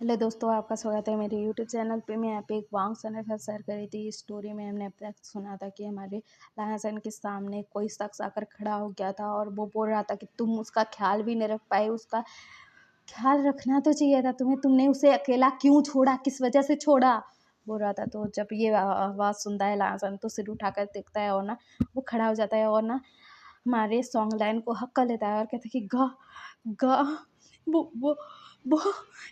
Hello दोस्तों, आपका स्वागत है मेरे यूट्यूब चैनल पे। मैं यहाँ पे एक वांग सनफ शेयर करी थी। इस स्टोरी में हमने अब तक सुना था कि हमारे लहसन के सामने कोई शख्स आकर खड़ा हो गया था और वो बोल रहा था कि तुम उसका ख्याल भी नहीं रख पाए। उसका ख्याल रखना तो चाहिए था तुम्हें, तुमने उसे अकेला क्यों छोड़ा, किस वजह से छोड़ा, बोल रहा था। तो जब ये आवाज़ सुनता है लहसन तो सिर उठाकर देखता है और ना वो खड़ा हो जाता है और ना हमारे सॉन्ग लाइन को हक कर लेता है और कहता है कि गा गा वो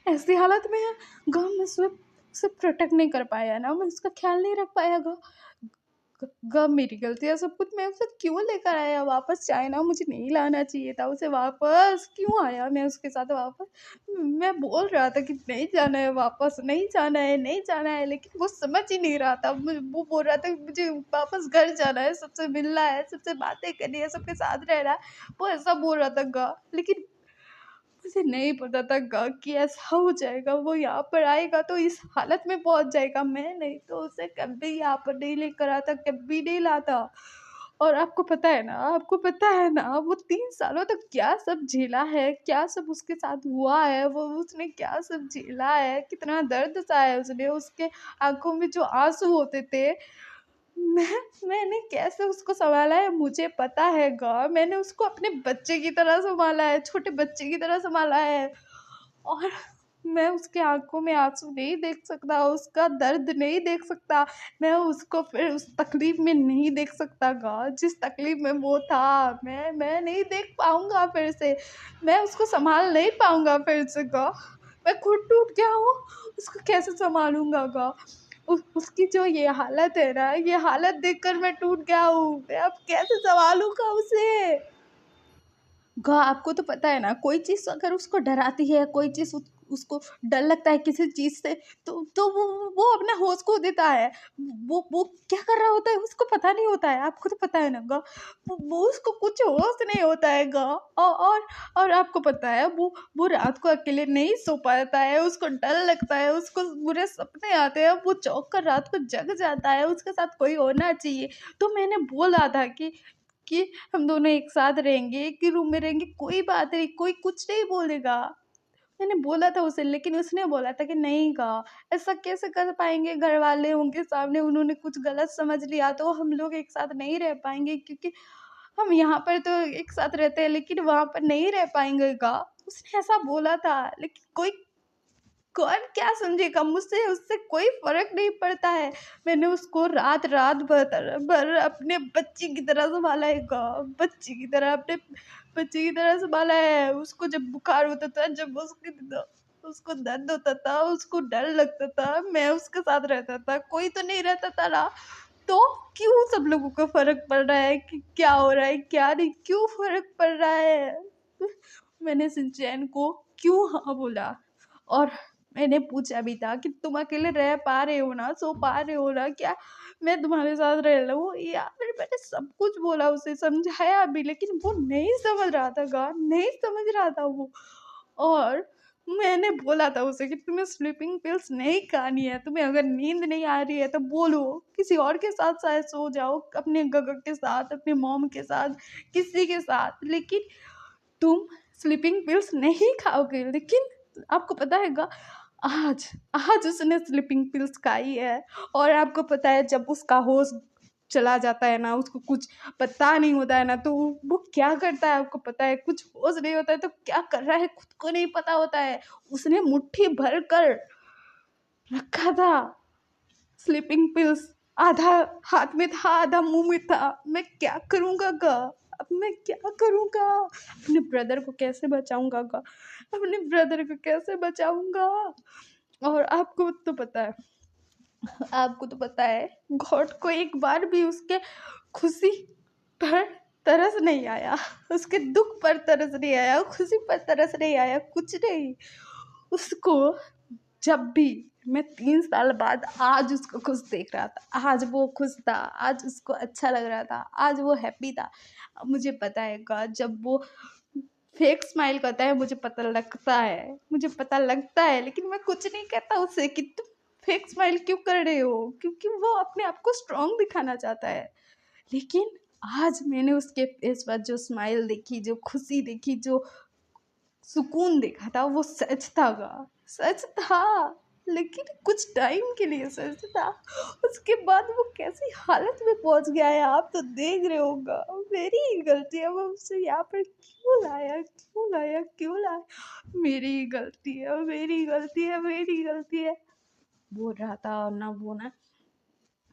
ऐसी हालत में है गा, मैं उसे प्रोटेक्ट नहीं कर पाया ना, मैं उसका ख्याल नहीं रख पाया गा। गा मेरी गलती है सब कुछ। मैं उसे क्यों लेकर आया वापस चाइना, मुझे नहीं लाना चाहिए था उसे वापस। क्यों आया मैं उसके साथ वापस? मैं बोल रहा था कि नहीं जाना है वापस, नहीं जाना है, नहीं जाना है, लेकिन वो समझ ही नहीं रहा था। वो बोल रहा था कि मुझे वापस घर जाना है, सबसे मिलना है, सबसे बातें करनी है, सबके साथ रहना है। वो ऐसा बोल रहा था गा, लेकिन मुझे नहीं पता था कि ऐसा हो जाएगा। वो यहाँ पर आएगा तो इस हालत में पहुँच जाएगा। मैं नहीं तो उसे कभी यहाँ पर नहीं लेकर आता, कभी नहीं लाता। और आपको पता है ना, आपको पता है ना, वो 3 सालों तक क्या सब झेला है, क्या सब उसके साथ हुआ है, वो उसने क्या सब झेला है, कितना दर्द सहा है उसने। उसके आँखों में जो आँसू होते थे, मैंने कैसे उसको सँभाला है मुझे पता है गा। मैंने उसको अपने बच्चे की तरह सँभाला है, छोटे बच्चे की तरह सँभाला है। और मैं उसकी आँखों में आँसू नहीं देख सकता, उसका दर्द नहीं देख सकता। मैं उसको फिर उस तकलीफ़ में नहीं देख सकता गा, जिस तकलीफ़ में वो था। मैं नहीं देख पाऊँगा फिर से, मैं उसको सँभाल नहीं पाऊँगा फिर से गा। मैं खुद टूट गया हूँ, उसको कैसे सँभालूँगा गा। उसकी जो ये हालत है ना, ये हालत देखकर मैं टूट गया हूँ। मैं अब कैसे सँभालूँगा उसे? आपको तो पता है ना, कोई चीज़ अगर उसको डराती है, कोई चीज़ उसको डर लगता है किसी चीज़ से, तो वो अपना होश खो देता है। वो क्या कर रहा होता है उसको पता नहीं होता है। आपको तो पता है ना वो उसको कुछ होश नहीं होता है और आपको पता है वो रात को अकेले नहीं सो पाता है, उसको डर लगता है, उसको बुरे सपने आते हैं, वो चौंक कर रात को जग जाता है, उसके साथ कोई होना चाहिए। तो मैंने बोला था कि हम दोनों एक साथ रहेंगे, एक ही रूम में रहेंगे, कोई बात नहीं, कोई कुछ नहीं बोलेगा। मैंने बोला था उसे, लेकिन उसने बोला था कि नहीं कहा, ऐसा कैसे कर पाएँगे, घरवाले उनके सामने उन्होंने कुछ गलत समझ लिया तो हम लोग एक साथ नहीं रह पाएँगे, क्योंकि हम यहाँ पर तो एक साथ रहते हैं लेकिन वहाँ पर नहीं रह पाएँगे गा। उसने ऐसा बोला था, लेकिन कोई कौन क्या समझेगा मुझसे, उससे कोई फ़र्क नहीं पड़ता है। मैंने उसको रात-रात भर अपने बच्चे की तरह सँभाला है गा, बच्चे की तरह, अपने बच्चे की तरह सँभाला है। उसको जब बुखार होता था, जब उसको दर्द होता था, उसको डर लगता था, मैं उसके साथ रहता था, कोई तो नहीं रहता था ना। तो क्यों सब लोगों को फ़र्क पड़ रहा है कि क्या हो रहा है, क्या नहीं, क्यों फ़र्क पड़ रहा है? मैंने सिंचैन को क्यों हाँ बोला। और मैंने पूछा भी था कि तुम अकेले रह पा रहे हो ना, सो पा रहे हो ना, क्या मैं तुम्हारे साथ रह लूँ? या फिर मैंने सब कुछ बोला, उसे समझाया भी, लेकिन वो नहीं समझ रहा था गा, नहीं समझ रहा था वो। और मैंने बोला था उसे कि तुम्हें स्लीपिंग पिल्स नहीं खानी है, तुम्हें अगर नींद नहीं आ रही है तो बोलो, किसी और के साथ शायद सो जाओ, अपने गगा के साथ, अपनी मॉम के साथ, किसी के साथ, लेकिन तुम स्लीपिंग पिल्स नहीं खाओगे। लेकिन आपको पता है आज आज उसने स्लीपिंग पिल्स खाई है। और आपको पता है जब उसका होश चला जाता है ना, उसको कुछ पता नहीं होता है ना, तो वो क्या करता है आपको पता है? कुछ होश नहीं होता है तो क्या कर रहा है खुद को नहीं पता होता है। उसने मुट्ठी भर कर रखा था स्लीपिंग पिल्स, आधा हाथ में था, आधा मुंह में था। मैं क्या करूँगा अब मैं क्या करूँगा? अपने ब्रदर को कैसे बचाऊँगा अपने ब्रदर को कैसे बचाऊँगा? और आपको तो पता है गॉड को एक बार भी उसके खुशी पर तरस नहीं आया, उसके दुख पर तरस नहीं आया, खुशी पर तरस नहीं आया, कुछ नहीं। उसको जब भी मैं 3 साल बाद आज उसको खुश देख रहा था, आज वो खुश था, आज उसको अच्छा लग रहा था, आज वो हैप्पी था। मुझे पता है जब वो फेक स्माइल करता है, मुझे पता लगता है, लेकिन मैं कुछ नहीं कहता उसे कि तुम फेक स्माइल क्यों कर रहे हो, क्योंकि वो अपने आप को स्ट्रॉन्ग दिखाना चाहता है। लेकिन आज मैंने उसके फेस पर जो स्माइल देखी, जो खुशी देखी, जो सुकून देखा था, वो सच था सच था, लेकिन कुछ टाइम के लिए सच था। उसके बाद वो कैसी हालत में पहुंच गया है आप तो देख रहे होगा। मेरी ही गलती है, मैं उसे यहाँ पर क्यों लाया। मेरी ही गलती है, मेरी गलती है। बोल रहा था और ना वो ना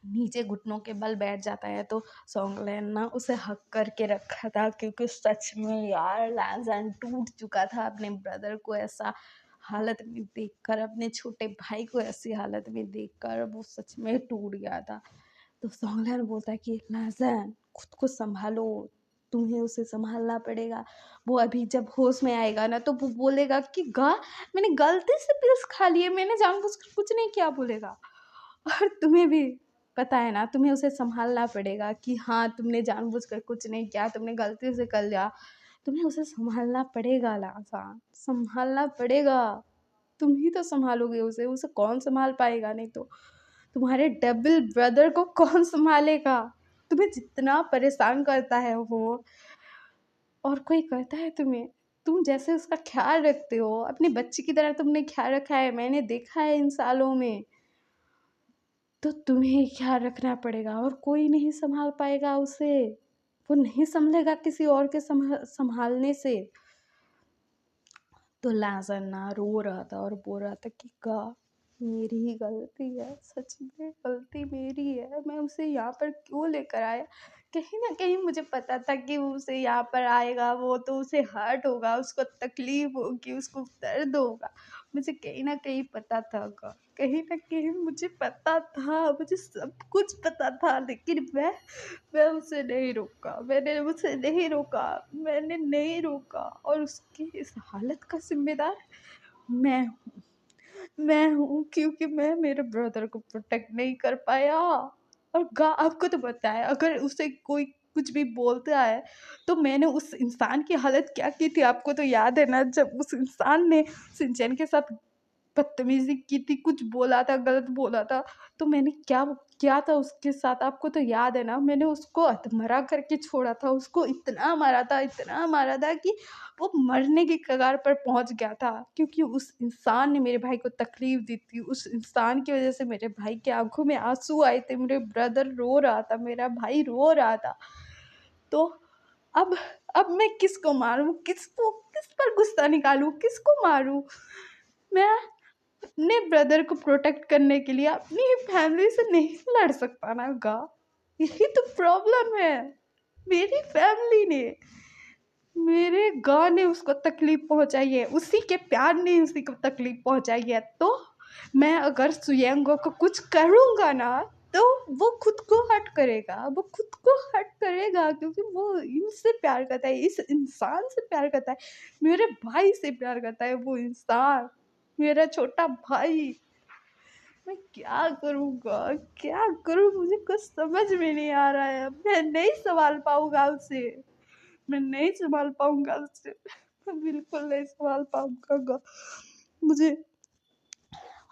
नीचे घुटनों के बल बैठ जाता है, तो सॉन्गलैन ना उसे हक करके रखा था, क्योंकि सच में यार लैज़न टूट चुका था अपने ब्रदर को ऐसा हालत में देखकर, अपने छोटे भाई को ऐसी हालत में देखकर वो सच में टूट गया था। तो सॉन्गलैन बोलता है कि लैज़न खुद को संभालो, तुम्हें उसे संभालना पड़ेगा। वो अभी जब होश में आएगा ना तो वो बोलेगा कि गा मैंने गलती से पिल्स खा लिए, मैंने जानबूझकर कुछ नहीं किया बोलेगा। और तुम्हें भी पता है ना, तुम्हें उसे संभालना पड़ेगा कि हाँ तुमने जानबूझकर कुछ नहीं किया, तुमने गलती से कर लिया। तुम्हें उसे संभालना पड़ेगा लासा, संभालना पड़ेगा। तुम ही तो संभालोगे उसे कौन संभाल पाएगा। नहीं तो तुम्हारे डबल ब्रदर को कौन संभालेगा। तुम्हें जितना परेशान करता है वो, और कोई करता है तुम्हें। तुम जैसे उसका ख्याल रखते हो, अपने बच्चे की तरह तुमने ख्याल रखा है, मैंने देखा है इन सालों में। तो तुम्हें ख्याल रखना पड़ेगा, और कोई नहीं संभाल पाएगा उसे। वो नहीं संभलेगा किसी और के संभालने से। तो लाजन ना रो रहा था और बोल रहा था कि का मेरी ही गलती है, सच में गलती मेरी है। मैं उसे यहाँ पर क्यों लेकर आया। कहीं ना कहीं मुझे पता था कि वो उसे यहाँ पर आएगा, वो तो उसे हर्ट होगा, उसको तकलीफ होगी, उसको दर्द होगा। मुझे कहीं ना कहीं पता था, कहीं ना कहीं मुझे पता था, मुझे सब कुछ पता था। लेकिन मैं उसे नहीं रोका, मैंने नहीं रोका। और उसकी इस हालत का जिम्मेदार मैं हूँ, क्योंकि मैं मेरे ब्रदर को प्रोटेक्ट नहीं कर पाया। और आपको तो पता है, अगर उसे कोई कुछ भी बोलता है तो मैंने उस इंसान की हालत क्या की थी, आपको तो याद है ना, जब उस इंसान ने सिंचन के साथ बदतमीजी की थी, कुछ बोला था, गलत बोला था। तो मैंने क्या किया था उसके साथ, आपको तो याद है ना। मैंने उसको अधमरा करके छोड़ा था, उसको इतना मारा था कि वो मरने की कगार पर पहुंच गया था, क्योंकि उस इंसान ने मेरे भाई को तकलीफ दी थी। उस इंसान की वजह से मेरे भाई की आंखों में आंसू आए थे, मेरे ब्रदर रो रहा था, मेरा भाई रो रहा था। तो अब अब मैं किसको मारूं, किस पर गुस्सा निकालूं, किसको मारूं। मैं अपने ब्रदर को प्रोटेक्ट करने के लिए अपनी फैमिली से नहीं लड़ सकता ना यही तो प्रॉब्लम है। मेरी फैमिली ने, मेरे ने उसको तकलीफ पहुंचाई है, उसी के प्यार ने उसी को तकलीफ पहुंचाई है। तो मैं अगर सुयंगो को कुछ करूंगा ना तो वो खुद को हर्ट करेगा, क्योंकि वो इनसे प्यार करता है, इस इंसान से प्यार करता है, मेरे भाई से प्यार करता है वो इंसान, मेरा छोटा भाई। मैं क्या करूँ, मुझे कुछ समझ में नहीं आ रहा है। मैं नहीं संभाल पाऊंगा उसे, मैं बिल्कुल नहीं संभाल पाऊंगा। मुझे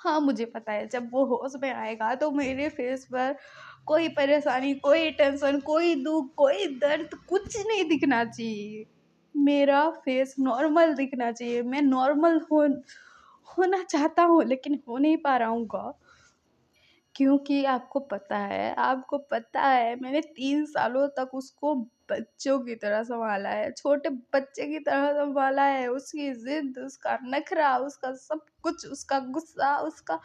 हाँ मुझे पता है, जब वो होश में आएगा तो मेरे फेस पर कोई परेशानी, कोई टेंशन, कोई दुख, कोई दर्द कुछ नहीं दिखना चाहिए। मेरा फेस नॉर्मल दिखना चाहिए। मैं नॉर्मल होना चाहता हूँ, लेकिन हो नहीं पा रहा हूँ क्योंकि आपको पता है मैंने 3 सालों तक उसको बच्चों की तरह संभाला है, छोटे बच्चे की तरह संभाला है। उसकी जिद, उसका नखरा, उसका सब कुछ, उसका गुस्सा, उसका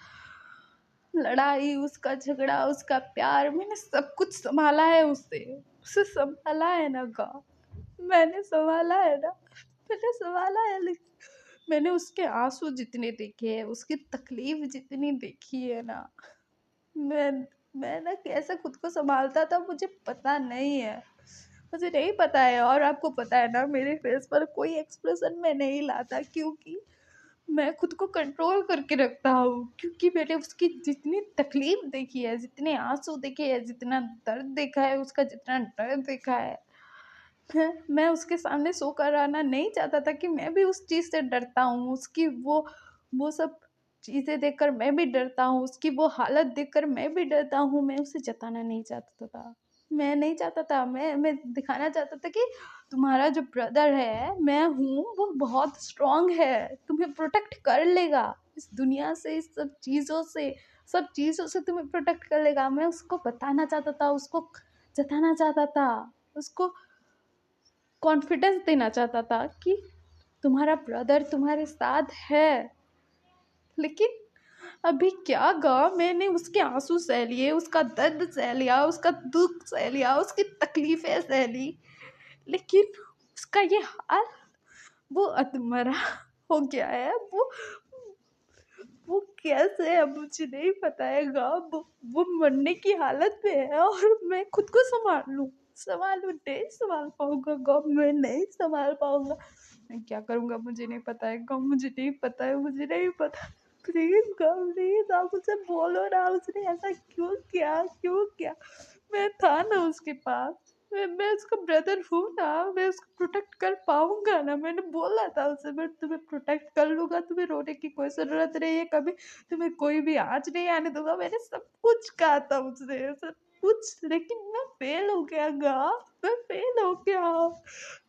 लड़ाई, उसका झगड़ा, उसका प्यार, मैंने सब कुछ संभाला है उसे संभाला है ना मैंने संभाला है ना, लेकिन मैंने उसके आंसू जितने देखे हैं, उसकी तकलीफ जितनी देखी है ना, मैं मैं ना कैसे खुद को संभालता था मुझे पता नहीं है, मुझे नहीं पता है। और आपको पता है ना, मेरे फेस पर कोई एक्सप्रेशन मैं नहीं लाता, क्योंकि मैं खुद को कंट्रोल करके रखता हूँ, क्योंकि मैंने उसकी जितनी तकलीफ देखी है, जितने आंसू देखे हैं, जितना दर्द देखा है, उसका जितना डर देखा है, मैं उसके सामने सो कर आना नहीं चाहता था कि मैं भी उस चीज़ से डरता हूँ। उसकी वो सब चीज़ें देखकर मैं भी डरता हूँ, उसकी वो हालत देखकर मैं भी डरता हूँ। मैं उसे जताना नहीं चाहता था, मैं नहीं चाहता था, मैं दिखाना चाहता था कि तुम्हारा जो ब्रदर है, मैं हूँ, वो बहुत स्ट्रांग है, तुम्हें प्रोटेक्ट कर लेगा। इस दुनिया से, इस सब चीज़ों से तुम्हें प्रोटेक्ट कर लेगा। मैं उसको बताना चाहता था, उसको जताना चाहता था, उसको कॉन्फिडेंस देना चाहता था कि तुम्हारा ब्रदर तुम्हारे साथ है। लेकिन अभी क्या गा, मैंने उसके आंसू सह लिए, उसका दर्द सह लिया, उसका दुख सह लिया, उसकी तकलीफें सह ली, लेकिन उसका ये हाल, वो अधमरा हो गया है। वो कैसे है मुझे नहीं पता है गा। वो मरने की हालत में है और मैं खुद को नहीं संभाल पाऊंगा गा, मैं नहीं संभाल पाऊंगा। मैं क्या करूंगा मुझे नहीं पता है गा, मुझे नहीं पता है, मुझे नहीं पता। प्लीज गा, प्लीज आप उसे बोलो ना, उसने ऐसा क्यों किया। मैं था ना उसके पास, मैं उसका ब्रदर हूँ ना, मैं उसको प्रोटेक्ट कर पाऊंगा ना। मैंने बोला था उसे, मैं तुम्हें प्रोटेक्ट कर लूंगा, तुम्हें रोने की कोई जरूरत नहीं है, कभी तुम्हें कोई भी आँच नहीं आने दूंगा। मैंने सब कुछ कहा था उससे, सब कुछ, लेकिन मैं फेल हो गया गा, मैं फेल हो गया,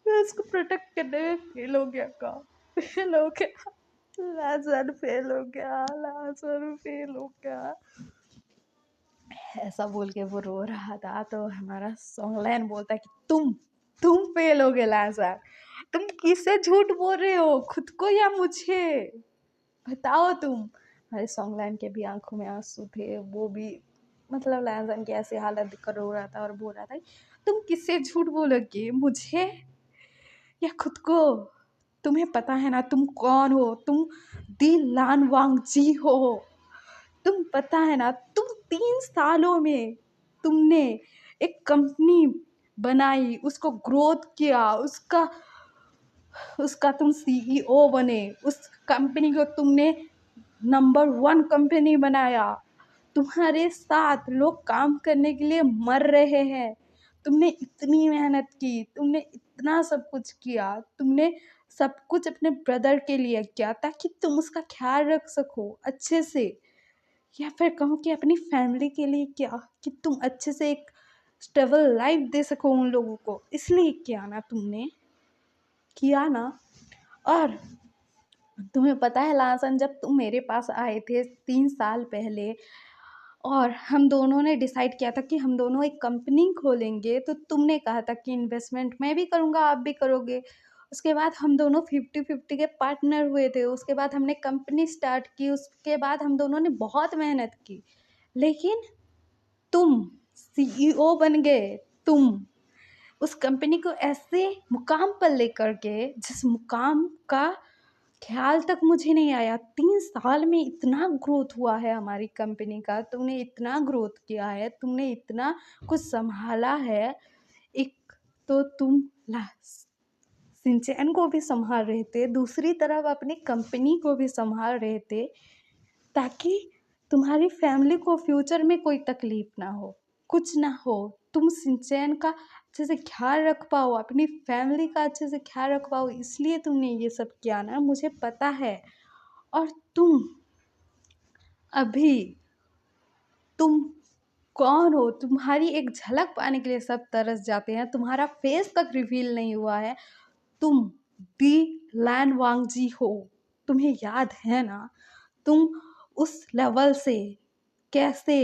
मैं उसको प्रोटेक्ट करने में फेल हो गया गा, फेल हो गया, लाजर फेल हो गया, लाजर फेल हो गया। ऐसा बोल के वो रो रहा था, तो हमारा सॉन्गलैन बोलता है कि तुम फेल हो गए लाजर, तुम किससे झूठ बोल रहे हो, खुद को या मुझे, बताओ तुम। हमारे सॉन्गलैन के भी आंखों में आंसू थे, वो भी मतलब लैजन की ऐसी हालत देखकर रो रहा था और बोल रहा था तुम किससे झूठ बोलोगे, मुझे या खुद को। तुम्हें पता है ना तुम कौन हो, तुम दी लान वांग जी हो। तुम पता है ना, तुम 3 सालों में तुमने एक कंपनी बनाई, उसको ग्रोथ किया, उसका उसका तुम सीईओ बने, उस कंपनी को तुमने नंबर 1 कंपनी बनाया। तुम्हारे साथ लोग काम करने के लिए मर रहे हैं। तुमने इतनी मेहनत की, तुमने इतना सब कुछ किया, तुमने सब कुछ अपने ब्रदर के लिए किया ताकि तुम उसका ख्याल रख सको अच्छे से, या फिर कहूँ कि अपनी फैमिली के लिए किया कि तुम अच्छे से एक स्टेबल लाइफ दे सको उन लोगों को, इसलिए किया ना तुमने, किया ना। और तुम्हें पता है लासन, जब तुम मेरे पास आए थे 3 साल पहले और हम दोनों ने डिसाइड किया था कि हम दोनों एक कंपनी खोलेंगे, तो तुमने कहा था कि इन्वेस्टमेंट मैं भी करूँगा, आप भी करोगे। उसके बाद हम दोनों 50-50 के पार्टनर हुए थे। उसके बाद हमने कंपनी स्टार्ट की, उसके बाद हम दोनों ने बहुत मेहनत की, लेकिन तुम सीईओ बन गए। तुम उस कंपनी को ऐसे मुकाम पर लेकर गए जिस मुकाम का ख्याल तक मुझे नहीं आया। 3 साल में इतना ग्रोथ हुआ है हमारी कंपनी का, तुमने इतना ग्रोथ किया है, तुमने इतना कुछ संभाला है। एक तो तुम सिंचैन को भी संभाल रहे थे, दूसरी तरफ अपनी कंपनी को भी संभाल रहे थे, ताकि तुम्हारी फैमिली को फ्यूचर में कोई तकलीफ ना हो, कुछ ना हो, तुम सिंचैन का अच्छे से ख्याल रख पाओ, अपनी फैमिली का अच्छे से ख्याल रख पाओ, इसलिए तुमने ये सब किया ना, मुझे पता है। और अभी तुम कौन हो, तुम्हारी एक झलक पाने के लिए सब तरस जाते हैं, तुम्हारा फेस तक रिवील नहीं हुआ है। तुम दी लैन वांगजी हो, तुम्हें याद है ना तुम उस लेवल से कैसे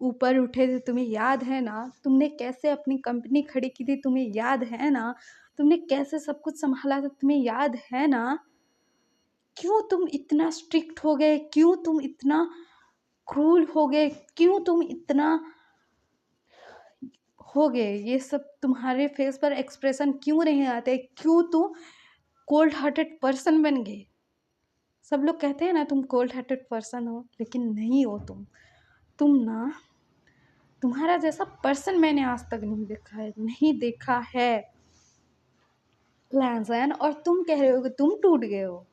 ऊपर उठे थे, तुम्हें याद है ना तुमने कैसे अपनी कंपनी खड़ी की थी, तुम्हें याद है ना तुमने कैसे सब कुछ संभाला था, तुम्हें याद है ना। क्यों तुम इतना स्ट्रिक्ट हो गए, क्यों तुम इतना क्रूल हो गए, क्यों तुम इतना हो गए, ये सब तुम्हारे फेस पर एक्सप्रेशन क्यों नहीं आते, क्यों तुम कोल्ड हार्टेड पर्सन बन गए। सब लोग कहते हैं ना तुम कोल्ड हार्टेड पर्सन हो, लेकिन नहीं हो तुम ना, तुम्हारा जैसा पर्सन मैंने आज तक नहीं देखा है, नहीं देखा है लैंसन। और तुम कह रहे हो कि तुम टूट गए हो,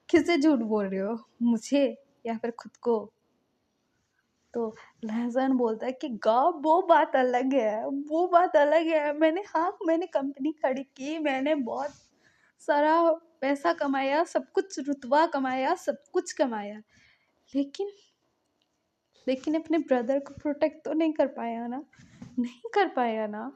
किससे झूठ बोल रहे हो, मुझे या फिर खुद को। तो लहजान बोलता है कि गा वो बात अलग है, वो बात अलग है। मैंने कंपनी खड़ी की, मैंने बहुत सारा पैसा कमाया, सब कुछ रुतबा कमाया, सब कुछ कमाया, लेकिन अपने ब्रदर को प्रोटेक्ट तो नहीं कर पाया ना, नहीं कर पाया ना।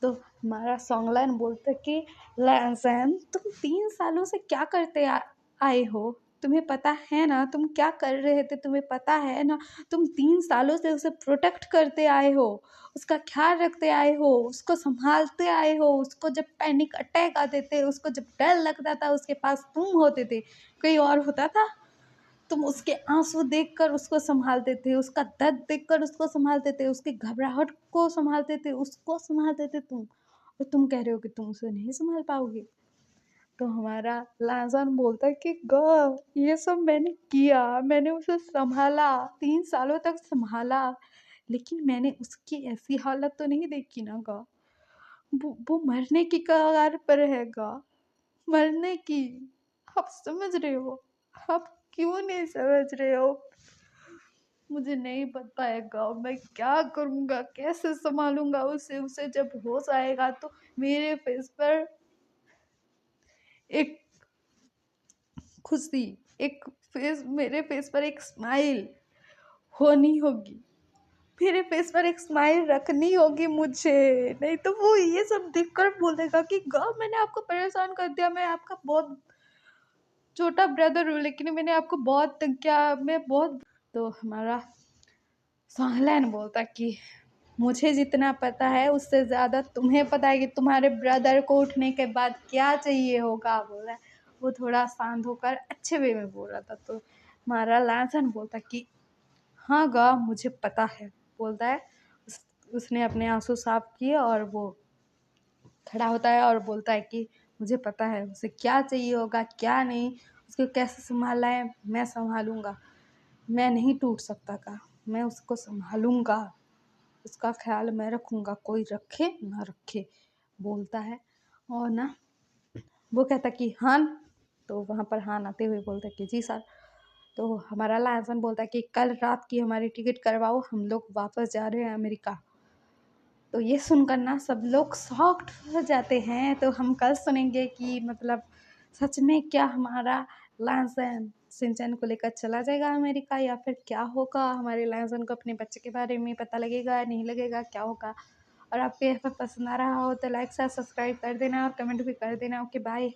तो हमारा सॉन्गलाइन बोलता है कि लहजान तुम 3 सालों से क्या करते आए हो, तुम्हें पता है ना तुम क्या कर रहे थे, तुम्हें पता है ना तुम 3 सालों से उसे प्रोटेक्ट करते आए हो, उसका ख़्याल रखते आए हो, उसको सँभालते आए हो, उसको जब पैनिक अटैक आते थे, उसको जब डर लगता था उसके पास तुम होते थे, कोई और होता था? तुम उसके आँसू देखकर उसको सँभालते थे, उसका दर्द देखकर उसको सँभालते थे, उसकी घबराहट को सँभालते थे, उसको सँभालते थे तुम, और तुम कह रहे हो कि तुम उसे नहीं सँभाल पाओगे? तो हमारा लाज़न बोलता है कि ग ये सब मैंने किया, मैंने उसे सँभाला, 3 सालों तक सँभाला, लेकिन मैंने उसकी ऐसी हालत तो नहीं देखी ना ग। वो मरने की कगार पर है ग, मरने की। आप समझ रहे हो? आप क्यों नहीं समझ रहे हो? मुझे नहीं पता है ग, मैं क्या करूँगा, कैसे सँभालूँगा उसे? उसे जब होश आएगा तो मेरे फेस पर एक खुशी, मेरे फेस पर एक स्माइल होनी होगी, मेरे फेस पर एक स्माइल रखनी होगी मुझे, नहीं तो वो ये सब देखकर बोलेगा कि ग मैंने आपको परेशान कर दिया, मैं आपका बहुत छोटा ब्रदर हूँ, लेकिन मैंने आपको बहुत तंग किया, मैं बहुत। तो हमारा सहलन बोलता कि मुझे जितना पता है उससे ज़्यादा तुम्हें पता है कि तुम्हारे ब्रदर को उठने के बाद क्या चाहिए होगा, बोल रहा है। वो थोड़ा शांत होकर अच्छे वे में बोल रहा था। तो हमारा लांसन बोलता कि हाँ गा मुझे पता है, बोलता है। उसने अपने आंसू साफ किए और वो खड़ा होता है और बोलता है कि मुझे पता है उसे क्या चाहिए होगा क्या नहीं, उसको कैसे संभालना है मैं संभालूंगा, मैं नहीं टूट सकता का, मैं उसको संभालूंगा, उसका ख्याल मैं रखूंगा, कोई रखे ना रखे, बोलता है। और ना वो कहता कि हाँ, तो वहाँ पर हाँ आते हुए बोलता है कि जी सर। तो हमारा लाजन बोलता है कि कल रात की हमारी टिकट करवाओ, हम लोग वापस जा रहे हैं अमेरिका। तो ये सुनकर ना सब लोग शॉक्ड हो जाते हैं। तो हम कल सुनेंगे कि मतलब सच में क्या हमारा लाजन सिंचन को लेकर चला जाएगा अमेरिका, या फिर क्या होगा, हमारे लाजन को अपने बच्चे के बारे में पता लगेगा नहीं लगेगा, क्या होगा। और आपको यह पसंद आ रहा हो तो लाइक शेयर सब्सक्राइब कर देना और कमेंट भी कर देना। Okay bye.